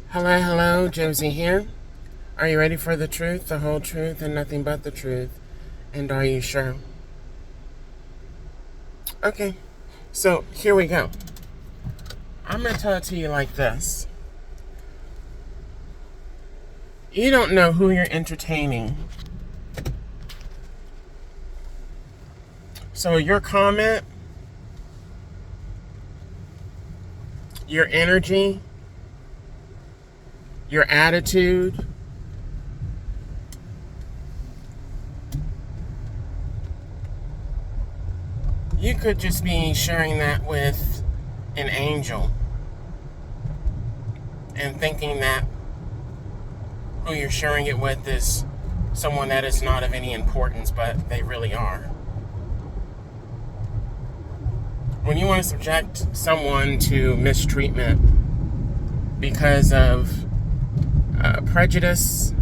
Hello, hello, Josie here. Are you ready for the truth, the whole truth, and nothing but the truth? And are you sure? Okay, so here we go. I'm going to tell it to you like this. You don't know who you're entertaining. So your comment, your energy, your attitude, you could just be sharing that with an angel and thinking that who you're sharing it with is someone that is not of any importance, but they really are. When you want to subject someone to mistreatment because of prejudice,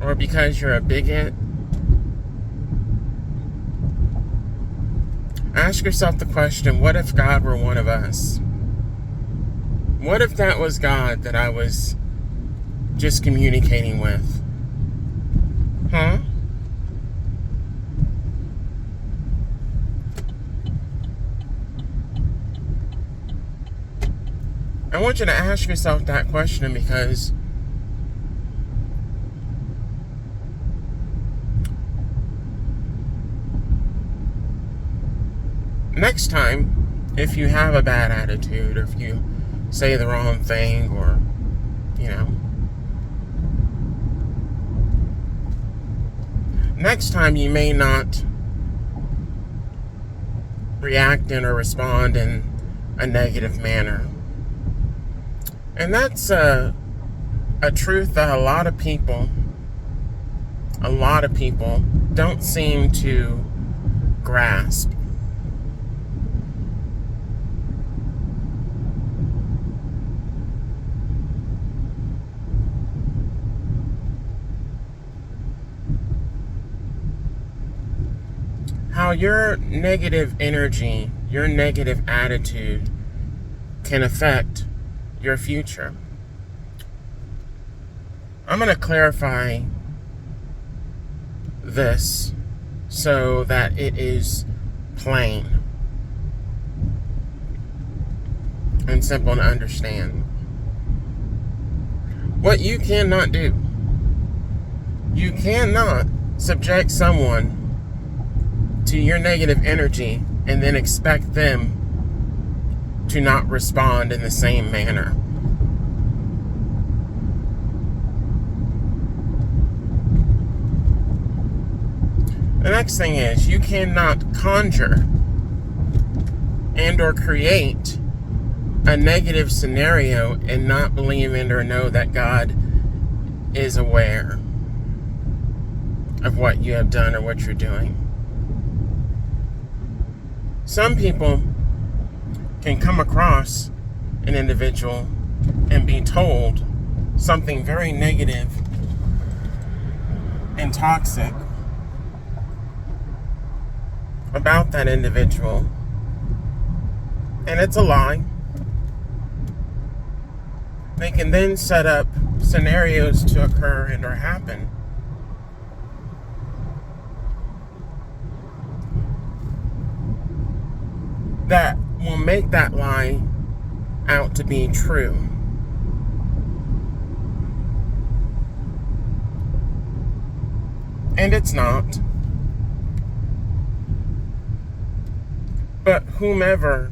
or because you're a bigot, ask yourself the question, what if God were one of us? What if that was God that I was just communicating with? Huh? I want you to ask yourself that question because next time, if you have a bad attitude, or if you say the wrong thing, or, next time you may not react in or respond in a negative manner. And that's a truth that a lot of people don't seem to grasp. How your negative energy, your negative attitude can affect your future. I'm going to clarify this so that it is plain and simple to understand. What you cannot do, you cannot subject someone to your negative energy and then expect them to not respond in the same manner. The next thing is, you cannot conjure and or create a negative scenario and not believe in or know that God is aware of what you have done or what you're doing. Some people can come across an individual and be told something very negative and toxic about that individual, and it's a lie. They can then set up scenarios to occur and or happen that will make that lie out to be true. And it's not. But whomever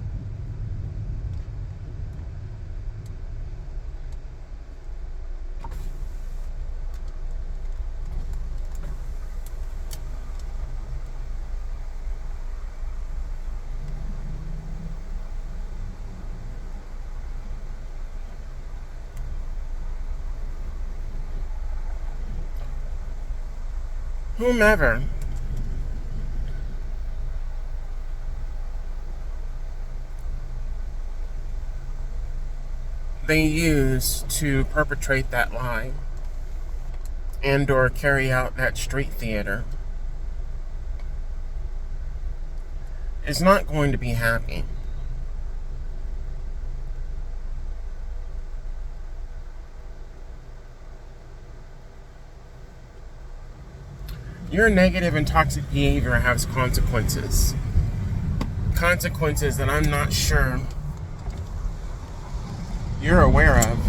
they use to perpetrate that lie and or carry out that street theater, is not going to be happy. Your negative and toxic behavior has consequences. Consequences that I'm not sure you're aware of.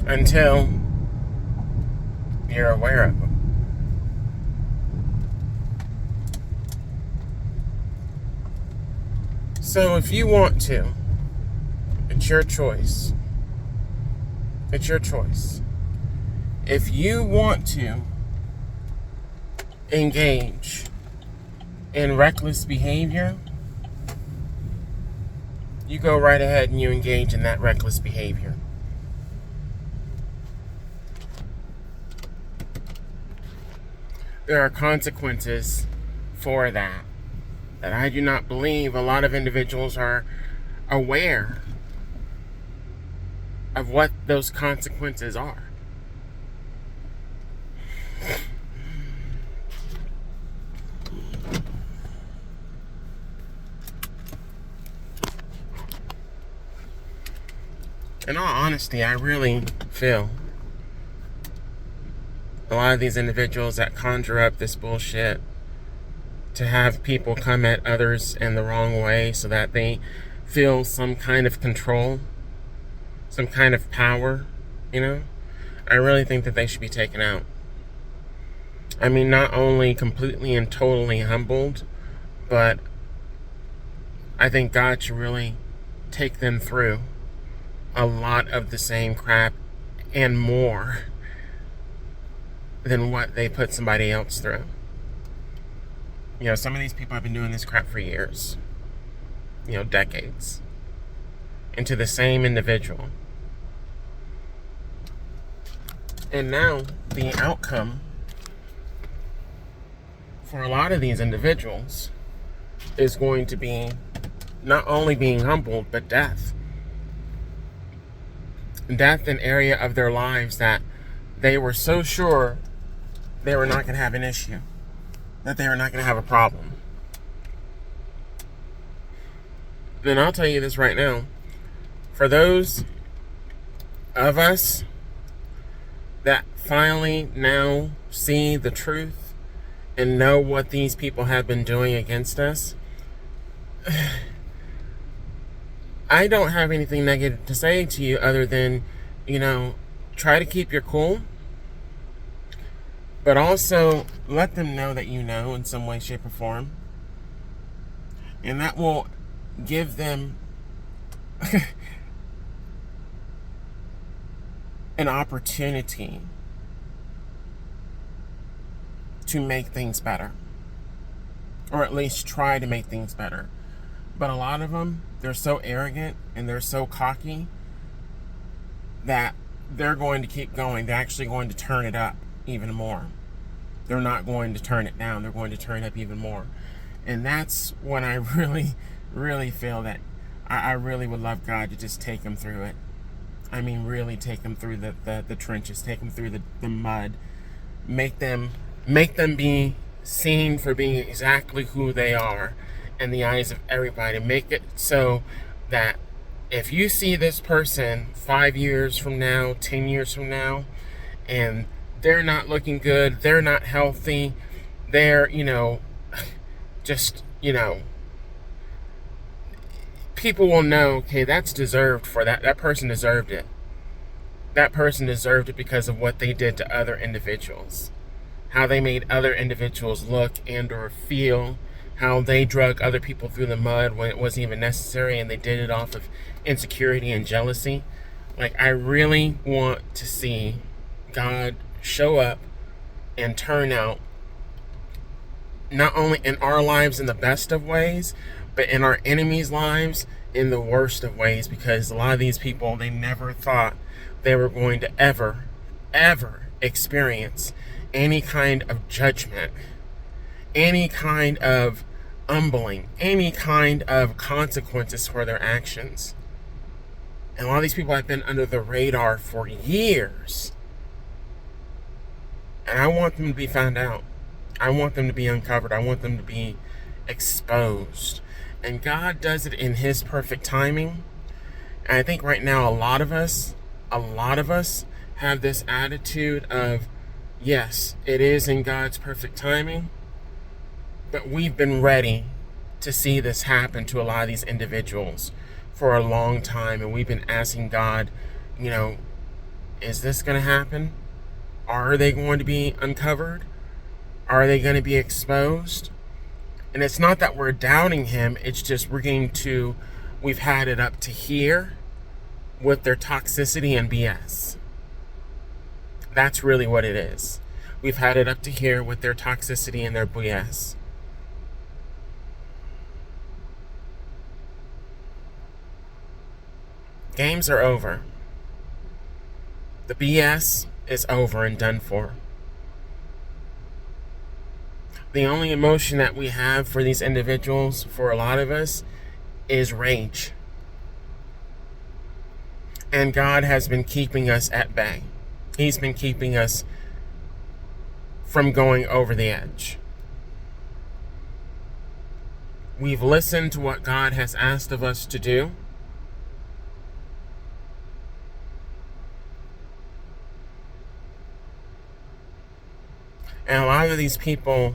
Until you're aware of them. So if you want to, it's your choice. It's your choice. If you want to engage in reckless behavior, you go right ahead and you engage in that reckless behavior. There are consequences for that I do not believe a lot of individuals are aware of what those consequences are. In all honesty, I really feel a lot of these individuals that conjure up this bullshit to have people come at others in the wrong way so that they feel some kind of control, some kind of power, I really think that they should be taken out. I mean, not only completely and totally humbled, but I think God should really take them through a lot of the same crap and more than what they put somebody else through. Some of these people have been doing this crap for years, decades, and to the same individual. And now the outcome for a lot of these individuals is going to be not only being humbled, but death. Death in an area of their lives that they were so sure they were not going to have an issue, that they were not going to have a problem. Then I'll tell you this right now. For those of us that finally now see the truth and know what these people have been doing against us, I don't have anything negative to say to you other than, try to keep your cool, but also let them know that in some way, shape, or form. And that will give them an opportunity to make things better. Or at least try to make things better. But a lot of them, they're so arrogant and they're so cocky that they're going to keep going. They're actually going to turn it up even more. They're not going to turn it down. They're going to turn it up even more. And that's when I really, really feel that I really would love God to just take them through it. I mean, really take them through the trenches, take them through the mud, make them be seen for being exactly who they are in the eyes of everybody. Make it so that if you see this person 5 years from now, 10 years from now, and they're not looking good, they're not healthy, they're, just, people will know, okay, that's deserved for that. That person deserved it. That person deserved it because of what they did to other individuals. How they made other individuals look and or feel. How they drug other people through the mud when it wasn't even necessary, and they did it off of insecurity and jealousy. I really want to see God show up and turn out not only in our lives in the best of ways, but in our enemies' lives in the worst of ways, because a lot of these people, they never thought they were going to ever experience any kind of judgment, any kind of humbling, any kind of consequences for their actions. And a lot of these people have been under the radar for years. And I want them to be found out. I want them to be uncovered. I want them to be exposed. And God does it in His perfect timing. And I think right now a lot of us have this attitude of, yes, it is in God's perfect timing, but we've been ready to see this happen to a lot of these individuals for a long time. And we've been asking God, is this going to happen? Are they going to be uncovered? Are they going to be exposed? And it's not that we're doubting Him. It's just we've had it up to here with their toxicity and BS. That's really what it is. We've had it up to here with their toxicity and their BS. Games are over. The BS is over and done for. The only emotion that we have for these individuals, for a lot of us, is rage. And God has been keeping us at bay. He's been keeping us from going over the edge. We've listened to what God has asked of us to do. And a lot of these people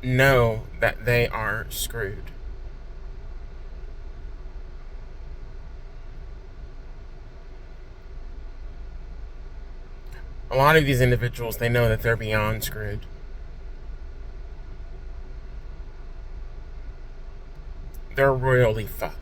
know that they are screwed. A lot of these individuals, they know that they're beyond screwed. They're royally fucked.